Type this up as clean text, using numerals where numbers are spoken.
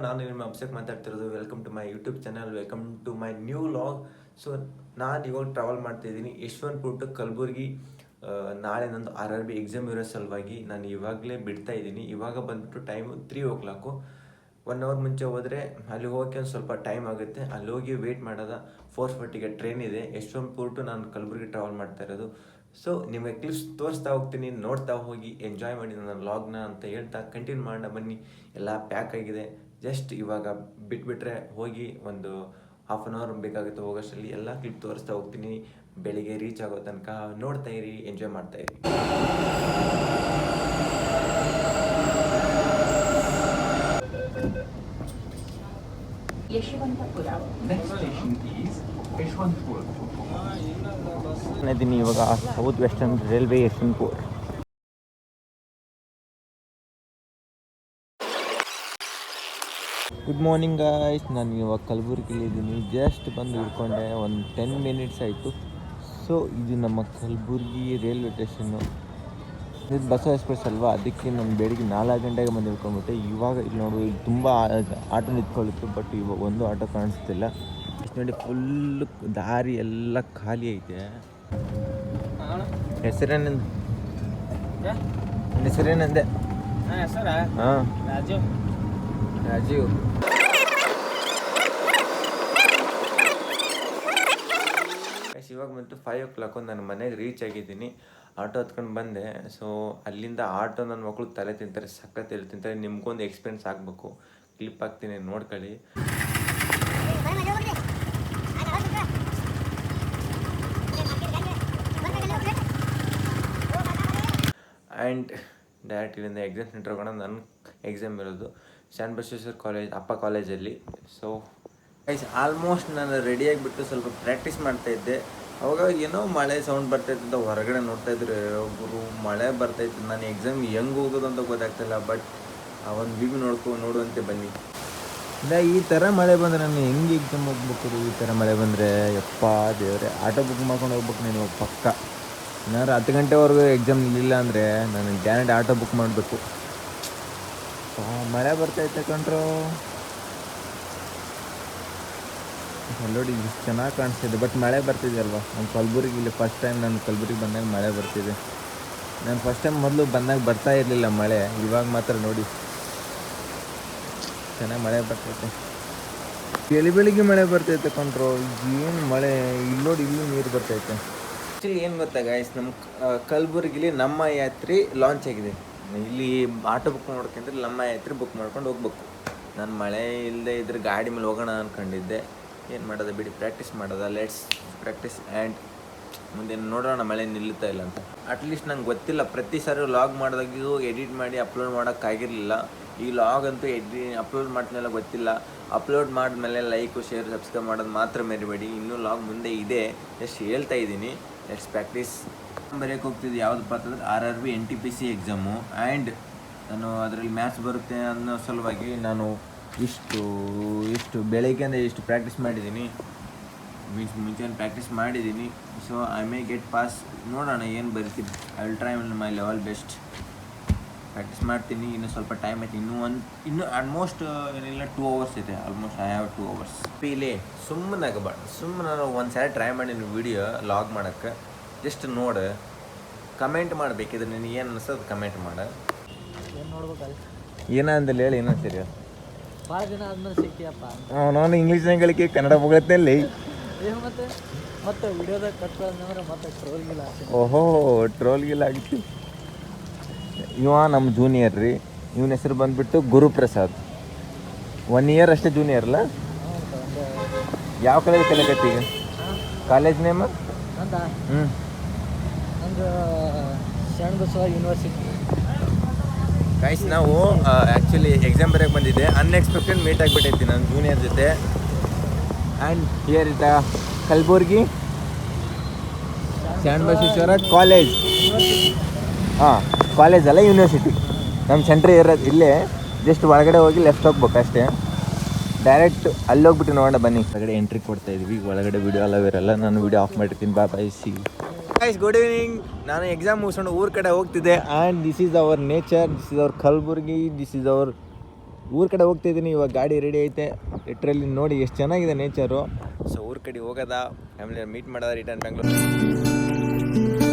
ನಾನು ನಿಮ್ಮ ಅಭಿಷೇಕ್ ಮಾತಾಡ್ತಿರೋದು. Welcome to my YouTube channel, welcome to my new vlog. So ನಾನು ಇವಾಗ ಟ್ರಾವೆಲ್ ಮಾಡ್ತಾಯಿದ್ದೀನಿ ಯಶವಂತಪುರ ಟು ಕಲಬುರ್ಗಿ. ನಾಳೆ ನಂದು RRB ಎಕ್ಸಾಮ್ ಇರೋ ಸಲುವಾಗಿ ನಾನು ಇವಾಗಲೇ ಬಿಡ್ತಾ ಇದ್ದೀನಿ. ಇವಾಗ ಬಂದುಬಿಟ್ಟು ಟೈಮು 3 o'clock. 1 hour ಮುಂಚೆ ಹೋದರೆ ಅಲ್ಲಿ ಹೋಗೋಕ್ಕೆ ಒಂದು ಸ್ವಲ್ಪ ಟೈಮ್ ಆಗುತ್ತೆ. ಅಲ್ಲಿ ಹೋಗಿ ವೆಯ್ಟ್ ಮಾಡೋದ. 4:40ಗೆ ಟ್ರೈನ್ ಇದೆ. ಯಶವಂತಪುರ ಟು ನಾನು ಕಲಬುರ್ಗಿ ಟ್ರಾವೆಲ್ ಮಾಡ್ತಾ ಇರೋದು. ಸೊ ನಿಮಗೆ ಕ್ಲಿಪ್ಸ್ ತೋರಿಸ್ತಾ ಹೋಗ್ತೀನಿ, ನೋಡ್ತಾ ಹೋಗಿ ಎಂಜಾಯ್ ಮಾಡಿ ನನ್ನ ಲಾಗ್ನ ಅಂತ ಹೇಳ್ತಾ ಕಂಟಿನ್ಯೂ ಮಾಡೋಣ ಬನ್ನಿ. ಎಲ್ಲ ಪ್ಯಾಕ್ ಆಗಿದೆ, ಜಸ್ಟ್ ಇವಾಗ ಬಿಟ್ಬಿಟ್ರೆ ಹೋಗಿ ಒಂದು ಹಾಫ್ ಆನ್ ಅವರ್ ಬೇಕಾಗುತ್ತೆ. ಹೋಗೋಷ್ಟರಲ್ಲಿ ಎಲ್ಲ ಕ್ಲಿಪ್ ತೋರಿಸ್ತಾ ಹೋಗ್ತೀನಿ. ಬೆಳಿಗ್ಗೆ ರೀಚ್ ಆಗೋ ತನಕ ನೋಡ್ತಾ ಇರಿ, ಎಂಜಾಯ್ ಮಾಡ್ತಾ ಇರಿ. ಇದೀನಿ ಇವಾಗ south western railway Yeshwantpur. Good morning guys, ನಾನು ಇವಾಗ ಕಲಬುರ್ಗಿಲಿದ್ದೀನಿ. ಜಸ್ಟ್ ಬಂದು ಹಿಡ್ಕೊಂಡೆ ಒಂದು 10 minutes ಆಯಿತು. ಸೊ ಇದು ನಮ್ಮ ಕಲಬುರ್ಗಿ ರೈಲ್ವೆ ಸ್ಟೇಷನ್ನು. ಇದು ಬಸವ ಎಕ್ಸ್ಪ್ರೆಸ್ ಅಲ್ವಾ, ಅದಕ್ಕೆ ನಾನು ಬೆಳಿಗ್ಗೆ 4 ಗಂಟೆಗೆ ಬಂದು ಹಿಡ್ಕೊಂಡ್ಬಿಟ್ಟೆ. ಇವಾಗ ಇಲ್ಲಿ ನೋಡು, ಇಲ್ಲಿ ತುಂಬ ಆಟೋ ನಿಂತ್ಕೊಳ್ಳಿತ್ತು, ಬಟ್ ಇವಾಗ ಒಂದು ಆಟೋ ಕಾಣಿಸ್ತಿಲ್ಲ. ಇಷ್ಟು ನೋಡಿ, ಫುಲ್ಲು ದಾರಿ ಎಲ್ಲ ಖಾಲಿ ಐತೆ. ಹೆಸರೇನಂದು ಹೆಸರೇನಂದೆ? ಹಾಂ, ರಾಜೀವ್. ಇವಾಗ ಬಂತು 5 o'clock. ನಾನು ಮನೆಗೆ ರೀಚ್ ಆಗಿದ್ದೀನಿ. ಆಟೋ ಹತ್ಕೊಂಡು ಬಂದೆ. ಸೊ ಅಲ್ಲಿಂದ ಆಟೋ ನನ್ನ ಮಕ್ಕಳು ತಲೆ ತಿಂತಾರೆ, ಸಖತ್ ಎಲ್ಲಿ ತಿಂತಾರೆ. ನಿಮ್ಗೊಂದು ಎಕ್ಸ್ಪೀರಿಯನ್ಸ್ ಆಗಬೇಕು, ಕ್ಲಿಪ್ ಹಾಕ್ತೀನಿ, ನೋಡ್ಕೊಳ್ಳಿ. ಆ್ಯಂಡ್ ಡೈರೆಕ್ಟ್ ಇಲ್ಲಿಂದ ಎಕ್ಸಾಮ್ ಸೆಂಟರ್ ಹೋಗೋಣ. ನನ್ನ ಎಕ್ಸಾಮ್ ಇರೋದು ಶಾನ್ ಬಸವೇಶ್ವರ ಕಾಲೇಜ್, ಅಪ್ಪ ಕಾಲೇಜಲ್ಲಿ. ಸೊ ಗೈಸ್, ಆಲ್ಮೋಸ್ಟ್ ನಾನು ರೆಡಿಯಾಗಿಬಿಟ್ಟು ಸ್ವಲ್ಪ ಪ್ರಾಕ್ಟೀಸ್ ಮಾಡ್ತಾಯಿದ್ದೆ. ಅವಾಗ ಏನೋ ಮಳೆ ಸೌಂಡ್ ಬರ್ತಾಯಿತ್ತು ಅಂತ ಹೊರಗಡೆ ನೋಡ್ತಾಯಿದ್ರು ಒಬ್ಬರು. ಮಳೆ ಬರ್ತಾಯಿತ್ತು, ನಾನು ಎಕ್ಸಾಮ್ ಹೆಂಗೆ ಹೋಗೋದು ಅಂತ ಗೊತ್ತಾಗ್ತಿಲ್ಲ. ಬಟ್ ಆ ಒಂದು ವ್ಯೂ ನೋಡುವಂತೆ ಬನ್ನಿ. ಇಲ್ಲ, ಈ ಥರ ಮಳೆ ಬಂದರೆ ನಾನು ಹೆಂಗೆ ಎಕ್ಸಾಮ್ ಹೋಗ್ಬೇಕು? ಈ ಥರ ಮಳೆ ಬಂದರೆ ಯಪ್ಪ ದೇವರೇ, ಆಟೋ ಬುಕ್ ಮಾಡ್ಕೊಂಡು ಹೋಗ್ಬೇಕು ನೀನು ಪಕ್ಕ. ಏನಾದ್ರು 10 ಗಂಟೆವರೆಗೂ ಎಕ್ಸಾಮ್ ಇಲ್ಲ ಅಂದರೆ ನಾನು ಗ್ಯಾರಂಟಿ ಆಟೋ ಬುಕ್ ಮಾಡಬೇಕು. ಮಳೆ ಬರ್ತೈತೆ ಕಣ್ರು. ನೋಡಿ, ಇಷ್ಟು ಚೆನ್ನಾಗಿ ಕಾಣಿಸ್ತಿದೆ, ಬಟ್ ಮಳೆ ಬರ್ತಿದೆ ಅಲ್ವಾ. ನಾನು ಕಲಬುರ್ಗಿ ಇಲ್ಲಿ ಫಸ್ಟ್ ಟೈಮ್ ನಾನು ಕಲಬುರ್ಗಿಗೆ ಬಂದಾಗ ಮಳೆ ಬರ್ತಿದೆ. ನಾನು ಫಸ್ಟ್ ಟೈಮ್ ಮೊದಲು ಬಂದಾಗ ಬರ್ತಾ ಇರಲಿಲ್ಲ ಮಳೆ. ಇವಾಗ ಮಾತ್ರ ನೋಡಿ ಚೆನ್ನಾಗಿ ಮಳೆ ಬರ್ತೈತೆ. ಬೆಳಿಗ್ಗೆ ಮಳೆ ಬರ್ತೈತೆ ಕಣ್ರು. ಏನು ಮಳೆ, ಇಲ್ಲಿ ನೋಡಿ, ಇಲ್ಲೂ ನೀರು ಬರ್ತೈತೆ. ಆ್ಯಕ್ಚುಲಿ ಏನು ಗೊತ್ತಾ ಗಾಯ್ಸ್, ನಮ್ಮ ಕಲಬುರ್ಗಿಲಿ ನಮ್ಮ ಯಾತ್ರಿ ಲಾಂಚ್ ಆಗಿದೆ. ಇಲ್ಲಿ ಆಟೋ ಬುಕ್ ಮಾಡ್ಬೇಕಂದ್ರೆ ನಮ್ಮ ಯಾತ್ರಿ ಬುಕ್ ಮಾಡ್ಕೊಂಡು ಹೋಗ್ಬೇಕು. ನಾನು ಮಳೆ ಇಲ್ಲದೆ ಇದ್ರೆ ಗಾಡಿ ಮೇಲೆ ಹೋಗೋಣ ಅಂದ್ಕೊಂಡಿದ್ದೆ. ಏನು ಮಾಡೋದು ಬಿಡಿ, ಪ್ರಾಕ್ಟೀಸ್ ಮಾಡೋದ. ಲೆಟ್ಸ್ ಪ್ರಾಕ್ಟೀಸ್ ಆ್ಯಂಡ್ ಮುಂದೆ ನೋಡೋಣ ಮಳೆ ನಿಲ್ಲುತ್ತಾ ಇಲ್ಲ ಅಂತ. ಅಟ್ಲೀಸ್ಟ್ ನಂಗೆ ಗೊತ್ತಿಲ್ಲ, ಪ್ರತಿ ಸಾರಿ ಲಾಗ್ ಮಾಡಿದಾಗೂ ಎಡಿಟ್ ಮಾಡಿ ಅಪ್ಲೋಡ್ ಮಾಡೋಕ್ಕಾಗಿರಲಿಲ್ಲ. ಈ ಲಾಗ್ ಅಂತೂ ಅಪ್ಲೋಡ್ ಮಾಡ್ತೀನಲ್ಲ ಗೊತ್ತಿಲ್ಲ. ಅಪ್ಲೋಡ್ ಮಾಡಿದ್ಮೇಲೆ ಲೈಕು, ಶೇರ್, ಸಬ್ಸ್ಕ್ರೈಬ್ ಮಾಡೋದು ಮಾತ್ರ ಮರಿಬೇಡಿ. ಇನ್ನೂ ಲಾಗ್ ಮುಂದೆ ಇದೆ, ಎಷ್ಟು ಹೇಳ್ತಾ ಇದ್ದೀನಿ. Let's practice. ಬರೆಯೋಕೆ ಹೋಗ್ತಿದ್ದು ಯಾವುದಪ್ಪ ಅಂತಂದ್ರೆ RRB NTPC ಎಕ್ಸಾಮು. ಆ್ಯಂಡ್ ನಾನು ಅದರಲ್ಲಿ ಮ್ಯಾಥ್ಸ್ ಬರುತ್ತೆ ಅನ್ನೋ ಸಲುವಾಗಿ ನಾನು ಇಷ್ಟು ಬೆಳಗ್ಗೆಯಿಂದ ಇಷ್ಟು ಪ್ರಾಕ್ಟೀಸ್ ಮಾಡಿದ್ದೀನಿ. ಮುಂಚೆ ಪ್ರಾಕ್ಟೀಸ್ ಮಾಡಿದ್ದೀನಿ. So I may get pass. ನೋಡೋಣ ಏನು ಬರಿತೀನಿ. I will try my level best. Practice ಮಾಡ್ತೀನಿ. ಇನ್ನೂ ಸ್ವಲ್ಪ ಟೈಮ್ ಐತೆ. ಇನ್ನೂ ಆಲ್ಮೋಸ್ಟ್ ಏನಿಲ್ಲ 2 hours ಐತೆ. Almost I have 2 hours. ಇಲ್ಲಿ ಸುಮ್ಮನೆ ಆಗಬಾರ್ದು. ನಾನು ಒಂದು ಸಾರಿ ಟ್ರೈ ಮಾಡೀನಿ ವಿಡಿಯೋ ಲಾಗ್ ಮಾಡೋಕ್ಕೆ. ಜಸ್ಟ್ ನೋಡು, ಕಮೆಂಟ್ ಮಾಡಬೇಕಿದ್ರೆ ನೀನು ಏನು ಅನಿಸೋದು ಕಮೆಂಟ್ ಮಾಡು. ಏನು ನೋಡ್ಬೇಕಲ್ಲ, ಏನಂದಿಲ್ಲ ಹೇಳಿ, ಏನೋ ಸರಿ. ಭಾಳ ದಿನ ಆದ್ಮೇಲೆ ಸಿಕ್ಕಿಯಪ್ಪ. ನಾನು ಇಂಗ್ಲೀಷ್ನಾಗ ಕನ್ನಡ ಹೋಗತ್ತಲ್ಲಿ ಮತ್ತೆ ವಿಡಿಯೋದಾಗ ಕಟ್ಕೊಂಡ್ರೆ ಮತ್ತೆ ಟ್ರೋಲ್ಗಿಲ್ಲ. ಓಹೋ, ಟ್ರೋಲ್ಗಿಲ್ಲ ಆಗಿತ್ತು. ಇವ ನಮ್ಮ ಜೂನಿಯರ್ ರೀ. ಇವನ ಹೆಸರು ಬಂದುಬಿಟ್ಟು ಗುರುಪ್ರಸಾದ್. 1 year ಅಷ್ಟೇ ಜೂನಿಯರ್ ಅಲ್ಲ? ಯಾವ ಕಾಲೇಜ್ ಕಲಿಯಕತ್ತಿ ಈಗ? College name? ನಂದು ಶಾನ್ ಬಸವ ಯೂನಿವರ್ಸಿಟಿ. ಗೈಸ್, ನಾವು ಆ್ಯಕ್ಚುಲಿ ಎಕ್ಸಾಮ್ ಬರೆಯೋಕೆ ಬಂದಿದ್ದೆ. ಅನ್ಎಕ್ಸ್ಪೆಕ್ಟೆಡ್ ಮೀಟ್ ಆಗಿಬಿಟ್ಟೈತಿ ನನ್ನ ಜೂನಿಯರ್ ಜೊತೆ. And here it Kalaburagi Sharan Basaveshwara college. ಹಾಂ, ಕಾಲೇಜ್ ಅಲ್ಲ, ಯೂನಿವರ್ಸಿಟಿ. ನಮ್ಮ ಸೆಂಟ್ರ್ ಇರೋದು ಇಲ್ಲೇ. ಜಸ್ಟ್ ಒಳಗಡೆ ಹೋಗಿ ಲೆಫ್ಟ್ ಹೋಗ್ಬೇಕು ಅಷ್ಟೇ. ಡೈರೆಕ್ಟ್ ಅಲ್ಲಿ ಹೋಗ್ಬಿಟ್ಟು ನೋಡೋಣ ಬನ್ನಿ. ಹೊರಗಡೆ ಎಂಟ್ರಿ ಕೊಡ್ತಾ ಇದ್ವಿ. ಒಳಗಡೆ ವಿಡಿಯೋ ಅಲವ್ ಇರಲ್ಲ. ನಾನು ವಿಡಿಯೋ ಆಫ್ ಮಾಡಿರ್ತೀನಿ. Bye see guys. Good evening. ನಾನು ಎಕ್ಸಾಮ್ ಮುಗಿಸ್ಕೊಂಡು ಊರ ಕಡೆ ಹೋಗ್ತಿದ್ದೆ. And this is our nature, this is our Kalaburagi, this is our ಊರ ಕಡೆ ಹೋಗ್ತಾಯಿದ್ದೀನಿ. ಇವಾಗ ಗಾಡಿ ರೆಡಿ ಐತೆ. ಲಿಟ್ರಲ್ಲಿ ನೋಡಿ ಎಷ್ಟು ಚೆನ್ನಾಗಿದೆ ನೇಚರು. ಸೊ ಊರ ಕಡೆ ಹೋಗೋದ, ಫ್ಯಾಮಿಲಿಯವ್ರು ಮೀಟ್ ಮಾಡೋದ, ರಿಟರ್ನ್ ಬ್ಯಾಂಗ್ಳೂರ್.